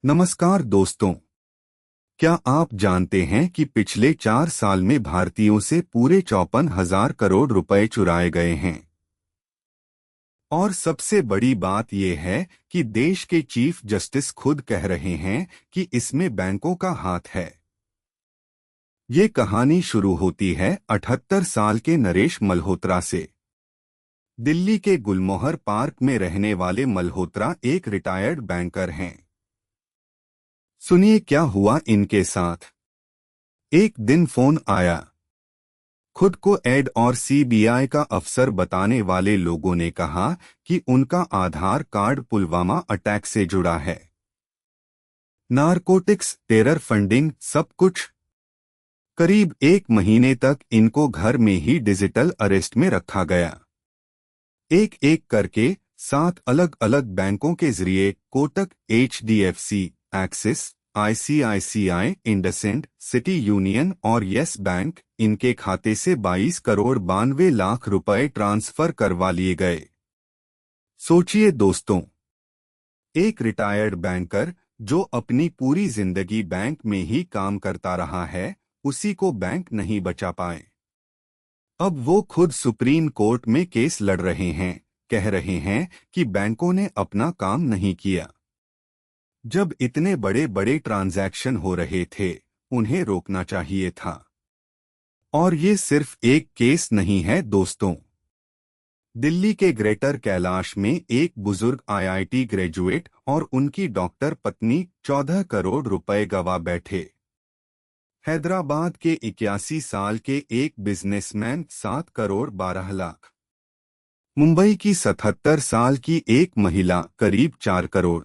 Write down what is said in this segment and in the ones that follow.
नमस्कार दोस्तों। क्या आप जानते हैं कि पिछले 4 साल में भारतीयों से पूरे 54,000 करोड़ रुपए चुराए गए हैं। और सबसे बड़ी बात यह है कि देश के चीफ जस्टिस खुद कह रहे हैं कि इसमें बैंकों का हाथ है। ये कहानी शुरू होती है 78 साल के नरेश मल्होत्रा से। दिल्ली के गुलमोहर पार्क में रहने वाले मल्होत्रा एक रिटायर्ड बैंकर हैं। सुनिए क्या हुआ इनके साथ। एक दिन फोन आया। खुद को एड और सीबीआई का अफसर बताने वाले लोगों ने कहा कि उनका आधार कार्ड पुलवामा अटैक से जुड़ा है। नारकोटिक्स, टेरर फंडिंग, सब कुछ। करीब 1 महीने तक इनको घर में ही डिजिटल अरेस्ट में रखा गया। एक एक करके 7 अलग अलग बैंकों के जरिए Kotak, HDFC, axis, ICICI, IndusInd, city union और येस बैंक, इनके खाते से 22 करोड़ 92 लाख रुपए ट्रांसफर करवा लिए गए। सोचिए दोस्तों, एक रिटायर्ड बैंकर जो अपनी पूरी जिंदगी बैंक में ही काम करता रहा है, उसी को बैंक नहीं बचा पाए। अब वो खुद सुप्रीम कोर्ट में केस लड़ रहे हैं, कह रहे हैं कि बैंकों ने अपना काम नहीं किया। जब इतने बड़े बड़े ट्रांजैक्शन हो रहे थे, उन्हें रोकना चाहिए था। और ये सिर्फ एक केस नहीं है दोस्तों। दिल्ली के ग्रेटर कैलाश में एक बुजुर्ग आईआईटी ग्रेजुएट और उनकी डॉक्टर पत्नी 14 करोड़ रुपए गंवा बैठे। हैदराबाद के 81 साल के एक बिजनेसमैन 7 करोड़ 12 लाख। मुंबई की 77 साल की एक महिला करीब 4 करोड़।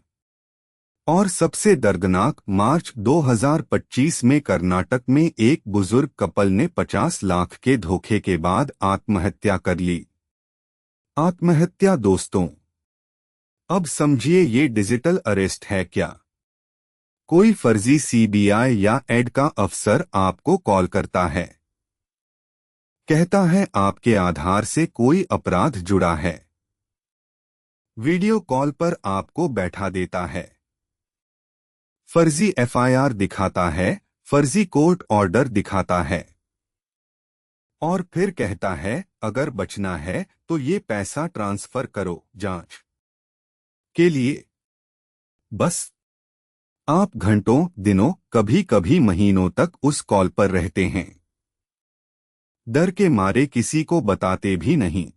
और सबसे दर्दनाक, मार्च 2025 में कर्नाटक में एक बुजुर्ग कपल ने 50 लाख के धोखे के बाद आत्महत्या कर ली। आत्महत्या दोस्तों। अब समझिए ये डिजिटल अरेस्ट है क्या? कोई फर्जी सीबीआई या एड का अफसर आपको कॉल करता है, कहता है आपके आधार से कोई अपराध जुड़ा है। वीडियो कॉल पर आपको बैठा देता है, फर्जी एफआईआर दिखाता है, फर्जी कोर्ट ऑर्डर दिखाता है और फिर कहता है अगर बचना है तो ये पैसा ट्रांसफर करो जांच के लिए। बस आप घंटों, दिनों, कभी कभी महीनों तक उस कॉल पर रहते हैं। डर के मारे किसी को बताते भी नहीं।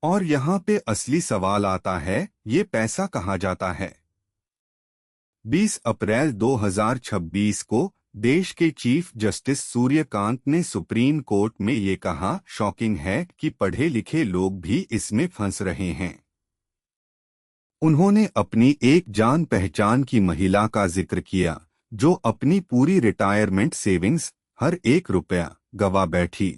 और यहाँ पे असली सवाल आता है, ये पैसा कहाँ जाता है? 20 अप्रैल 2026 को देश के चीफ जस्टिस सूर्यकांत ने सुप्रीम कोर्ट में ये कहा, शॉकिंग है कि पढ़े लिखे लोग भी इसमें फंस रहे हैं। उन्होंने अपनी एक जान पहचान की महिला का जिक्र किया, जो अपनी पूरी रिटायरमेंट सेविंग्स, हर एक रुपया गंवा बैठी।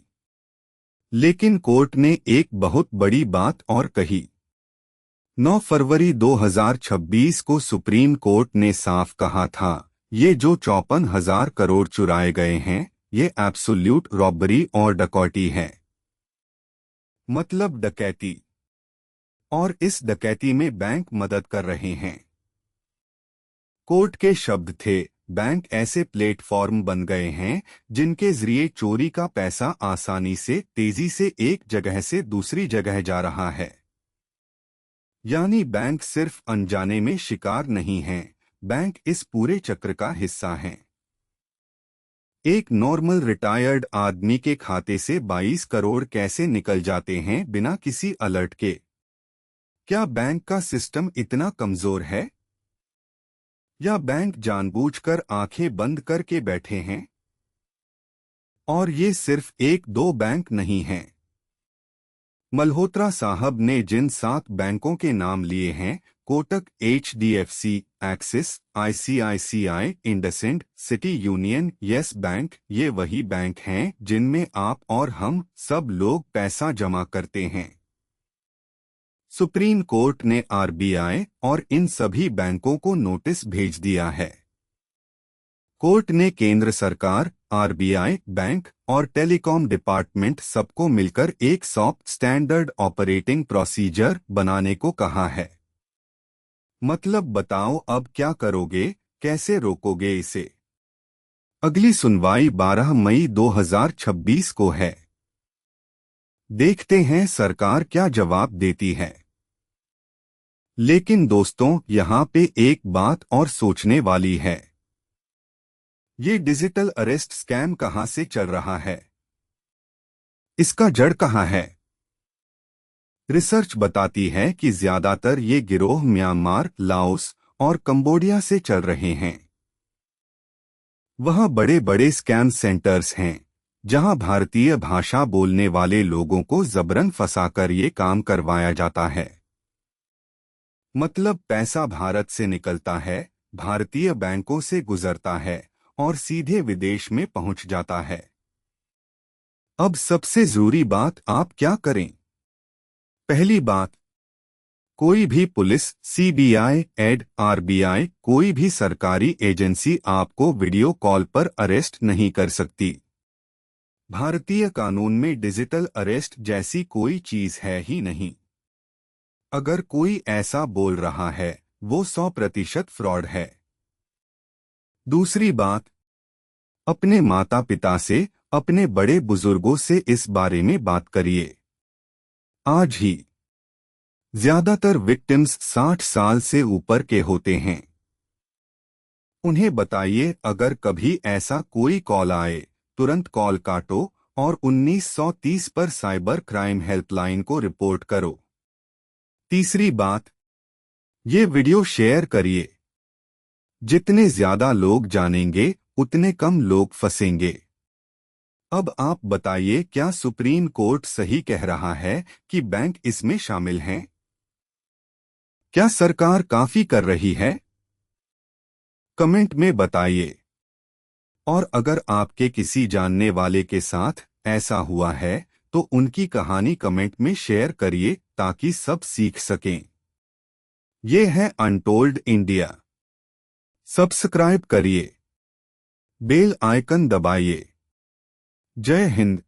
लेकिन कोर्ट ने एक बहुत बड़ी बात और कही। 9 फरवरी 2026 को सुप्रीम कोर्ट ने साफ कहा था, ये जो 54,000 करोड़ चुराए गए हैं, ये एब्सोल्यूट रॉबरी और डकैती है। मतलब डकैती। और इस डकैती में बैंक मदद कर रहे हैं। कोर्ट के शब्द थे, बैंक ऐसे प्लेटफॉर्म बन गए हैं जिनके जरिए चोरी का पैसा आसानी से, तेजी से एक जगह से दूसरी जगह जा रहा है। यानी बैंक सिर्फ अनजाने में शिकार नहीं हैं, बैंक इस पूरे चक्र का हिस्सा हैं। एक नॉर्मल रिटायर्ड आदमी के खाते से 22 करोड़ कैसे निकल जाते हैं बिना किसी अलर्ट के? क्या बैंक का सिस्टम इतना कमजोर है? या बैंक जानबूझकर आंखें बंद करके बैठे हैं? और ये सिर्फ एक दो बैंक नहीं हैं। मल्होत्रा साहब ने जिन 7 बैंकों के नाम लिए हैं, Kotak, HDFC, axis, ICICI, IndusInd, city union, yes bank, ये वही बैंक हैं जिनमें आप और हम सब लोग पैसा जमा करते हैं। सुप्रीम कोर्ट ने आरबीआई और इन सभी बैंकों को नोटिस भेज दिया है। कोर्ट ने केंद्र सरकार, आरबीआई, बैंक और टेलीकॉम डिपार्टमेंट सबको मिलकर एक सॉफ्ट स्टैंडर्ड ऑपरेटिंग प्रोसीजर बनाने को कहा है। मतलब बताओ अब क्या करोगे, कैसे रोकोगे इसे। अगली सुनवाई 12 मई 2026 को है। देखते हैं सरकार क्या जवाब देती है। लेकिन दोस्तों, यहाँ पे एक बात और सोचने वाली है। ये डिजिटल अरेस्ट स्कैम कहाँ से चल रहा है? इसका जड़ कहाँ है? रिसर्च बताती है कि ज्यादातर ये गिरोह म्यांमार, लाओस और कंबोडिया से चल रहे हैं। वहाँ बड़े बड़े स्कैम सेंटर्स हैं, जहाँ भारतीय भाषा बोलने वाले लोगों को जबरन फंसाकर ये काम करवाया जाता है। मतलब पैसा भारत से निकलता है, भारतीय बैंकों से गुजरता है और सीधे विदेश में पहुंच जाता है। अब सबसे जरूरी बात, आप क्या करें? पहली बात, कोई भी पुलिस, सीबीआई, एड, आरबीआई, कोई भी सरकारी एजेंसी आपको वीडियो कॉल पर अरेस्ट नहीं कर सकती। भारतीय कानून में डिजिटल अरेस्ट जैसी कोई चीज है ही नहीं। अगर कोई ऐसा बोल रहा है, वो 100% फ्रॉड है। दूसरी बात, अपने माता पिता से, अपने बड़े बुजुर्गों से इस बारे में बात करिए आज ही। ज्यादातर विक्टिम्स 60 साल से ऊपर के होते हैं। उन्हें बताइए, अगर कभी ऐसा कोई कॉल आए, तुरंत कॉल काटो और 1930 पर साइबर क्राइम हेल्पलाइन को रिपोर्ट करो। तीसरी बात, ये वीडियो शेयर करिए। जितने ज्यादा लोग जानेंगे, उतने कम लोग फंसेंगे। अब आप बताइए, क्या सुप्रीम कोर्ट सही कह रहा है कि बैंक इसमें शामिल हैं? क्या सरकार काफी कर रही है? कमेंट में बताइए। और अगर आपके किसी जानने वाले के साथ ऐसा हुआ है, तो उनकी कहानी कमेंट में शेयर करिए ताकि सब सीख सकें। ये है अनटोल्ड इंडिया। सब्सक्राइब करिए, बेल आइकन दबाइए। जय हिंद।